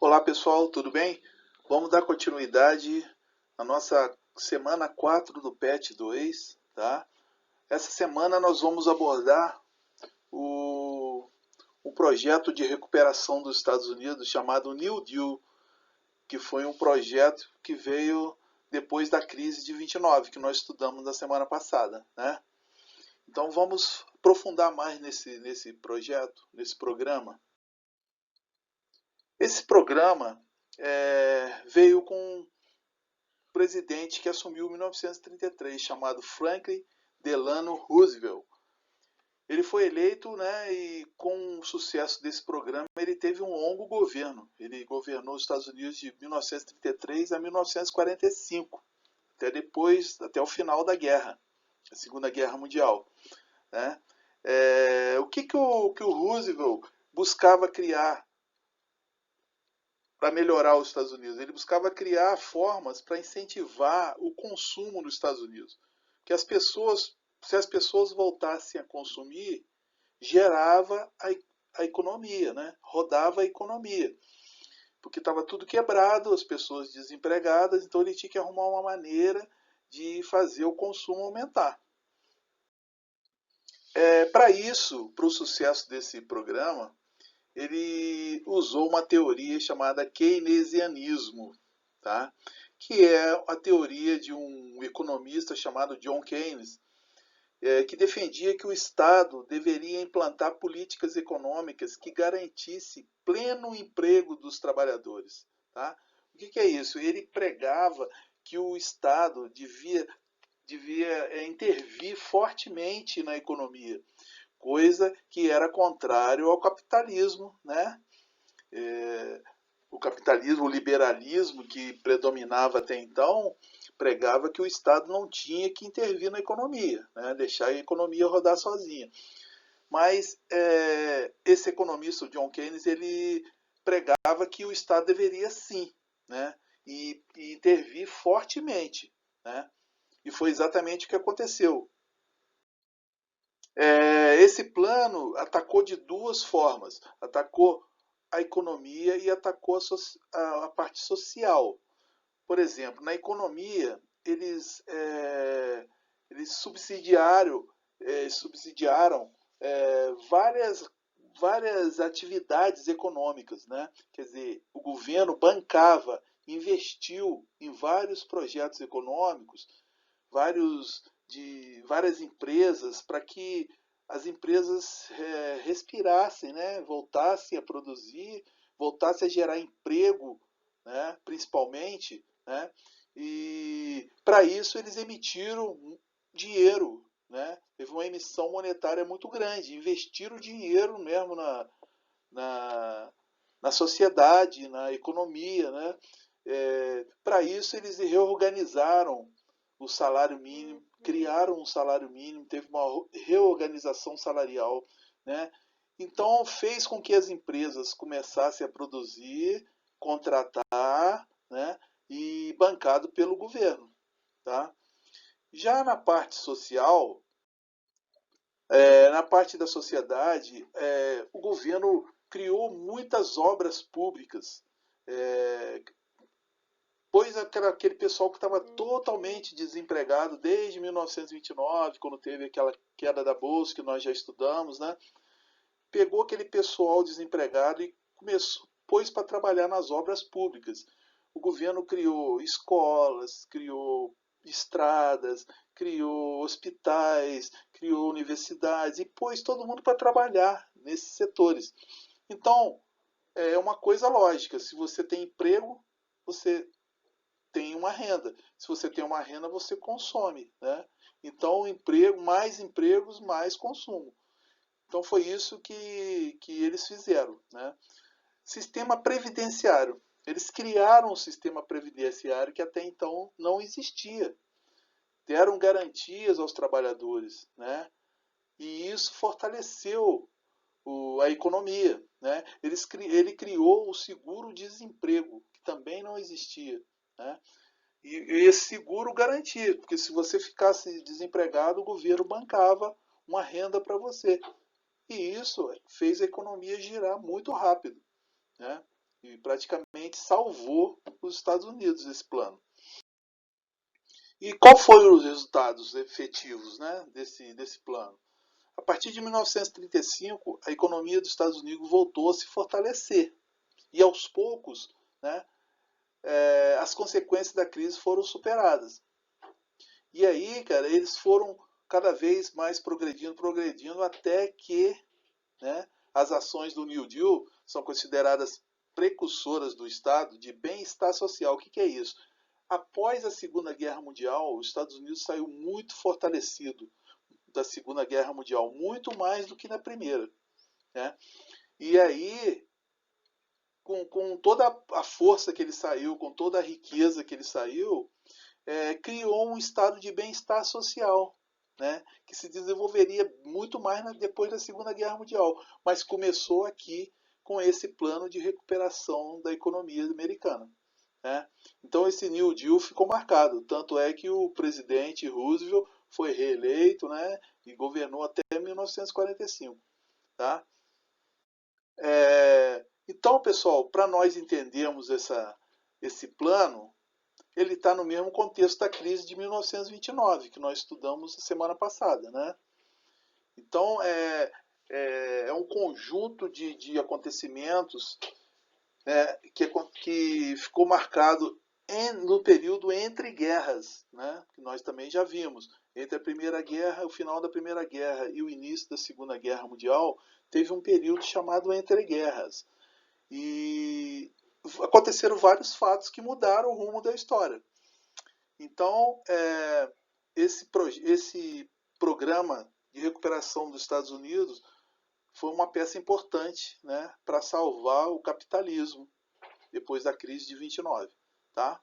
Olá pessoal, tudo bem? Vamos dar continuidade à nossa semana 4 do PET 2, tá? Essa semana nós vamos abordar o, o projeto de recuperação dos Estados Unidos chamado New Deal, que foi um projeto que veio depois da crise de 29, que nós estudamos na semana passada, né? Então vamos aprofundar mais nesse projeto, nesse programa. Esse programa veio com um presidente que assumiu em 1933, chamado Franklin Delano Roosevelt. Ele foi eleito, né, e com o sucesso desse programa, ele teve um longo governo. Ele governou os Estados Unidos de 1933 a 1945, até o final da guerra, a Segunda Guerra Mundial, né? O que o Roosevelt buscava criar para melhorar os Estados Unidos? Ele buscava criar formas para incentivar o consumo nos Estados Unidos. Que se as pessoas voltassem a consumir, gerava a economia, né? Rodava a economia. Porque estava tudo quebrado, as pessoas desempregadas, então ele tinha que arrumar uma maneira de fazer o consumo aumentar. Para isso, para o sucesso desse programa, ele usou uma teoria chamada keynesianismo, tá? Que é a teoria de um economista chamado John Keynes, que defendia que o Estado deveria implantar políticas econômicas que garantisse pleno emprego dos trabalhadores. Tá? O que é isso? Ele pregava que o Estado devia intervir fortemente na economia, coisa que era contrário ao capitalismo, né? O capitalismo, o liberalismo que predominava até então, pregava que o Estado não tinha que intervir na economia, né? Deixar a economia rodar sozinha. Mas esse economista, o John Keynes, ele pregava que o Estado deveria sim, né? e intervir fortemente, né? E foi exatamente o que aconteceu. Esse plano atacou de duas formas. Atacou a economia e atacou a parte social. Por exemplo, na economia, eles subsidiaram várias atividades econômicas, né? Quer dizer, o governo bancava, investiu em vários projetos econômicos, várias empresas, para que as empresas respirassem, né? Voltassem a produzir, voltassem a gerar emprego, né? Principalmente, né? E para isso eles emitiram dinheiro, né? Teve uma emissão monetária muito grande, investiram dinheiro mesmo na, na sociedade, na economia, né? Para isso eles reorganizaram o salário mínimo, criaram um salário mínimo, teve uma reorganização salarial, né? Então fez com que as empresas começassem a produzir, contratar, né? E bancado pelo governo, tá? Já na parte social, na parte da sociedade, o governo criou muitas obras públicas, pois aquele pessoal que estava totalmente desempregado desde 1929, quando teve aquela queda da bolsa que nós já estudamos, né? Pegou aquele pessoal desempregado e pôs para trabalhar nas obras públicas. O governo criou escolas, criou estradas, criou hospitais, criou universidades e pôs todo mundo para trabalhar nesses setores. Então, é uma coisa lógica. Se você tem emprego, você tem uma renda. Se você tem uma renda, você consome, né? Então, mais empregos, mais consumo. Então, foi isso que eles fizeram, né? Sistema previdenciário. Eles criaram um sistema previdenciário que até então não existia. Deram garantias aos trabalhadores, né? E isso fortaleceu a economia, né? Ele criou o seguro-desemprego, que também não existia, né? E esse seguro garantia, porque se você ficasse desempregado, o governo bancava uma renda para você. E isso fez a economia girar muito rápido, né? e praticamente salvou os Estados Unidos esse plano. E qual foram os resultados efetivos, né, desse plano? A partir de 1935, a economia dos Estados Unidos voltou a se fortalecer. E aos poucos, né, as consequências da crise foram superadas. E aí, cara, eles foram cada vez mais progredindo, até que, né, as ações do New Deal são consideradas precursoras do Estado de bem-estar social. O que é isso? Após a Segunda Guerra Mundial, os Estados Unidos saiu muito fortalecido da Segunda Guerra Mundial, muito mais do que na Primeira, né? E aí, com toda a força que ele saiu, com toda a riqueza que ele saiu, criou um estado de bem-estar social, né, que se desenvolveria muito mais depois da Segunda Guerra Mundial, mas começou aqui com esse plano de recuperação da economia americana, né? Então esse New Deal ficou marcado, tanto é que o presidente Roosevelt foi reeleito, né, e governou até 1945, tá? Então, pessoal, para nós entendermos esse plano, ele está no mesmo contexto da crise de 1929, que nós estudamos a semana passada, né? Então, é um conjunto de acontecimentos, né, que ficou marcado no período entre guerras, né, que nós também já vimos. Entre a Primeira Guerra, o final da Primeira Guerra e o início da Segunda Guerra Mundial, teve um período chamado entre guerras. E aconteceram vários fatos que mudaram o rumo da história. Então, esse programa de recuperação dos Estados Unidos foi uma peça importante, né, para salvar o capitalismo depois da crise de 29. Tá?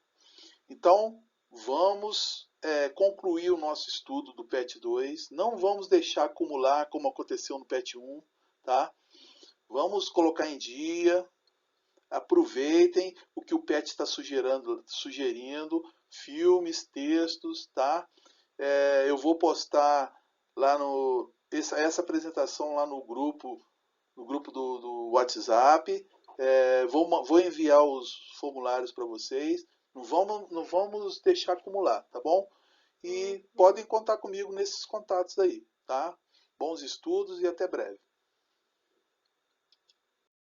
Então, vamos concluir o nosso estudo do PET 2. Não vamos deixar acumular como aconteceu no PET 1. Tá? Vamos colocar em dia. Aproveitem o que o PET está sugerindo, filmes, textos, tá? Eu vou postar lá essa apresentação lá no grupo do WhatsApp. Vou enviar os formulários para vocês. Não vamos deixar acumular, tá bom? E podem contar comigo nesses contatos aí, tá? Bons estudos e até breve.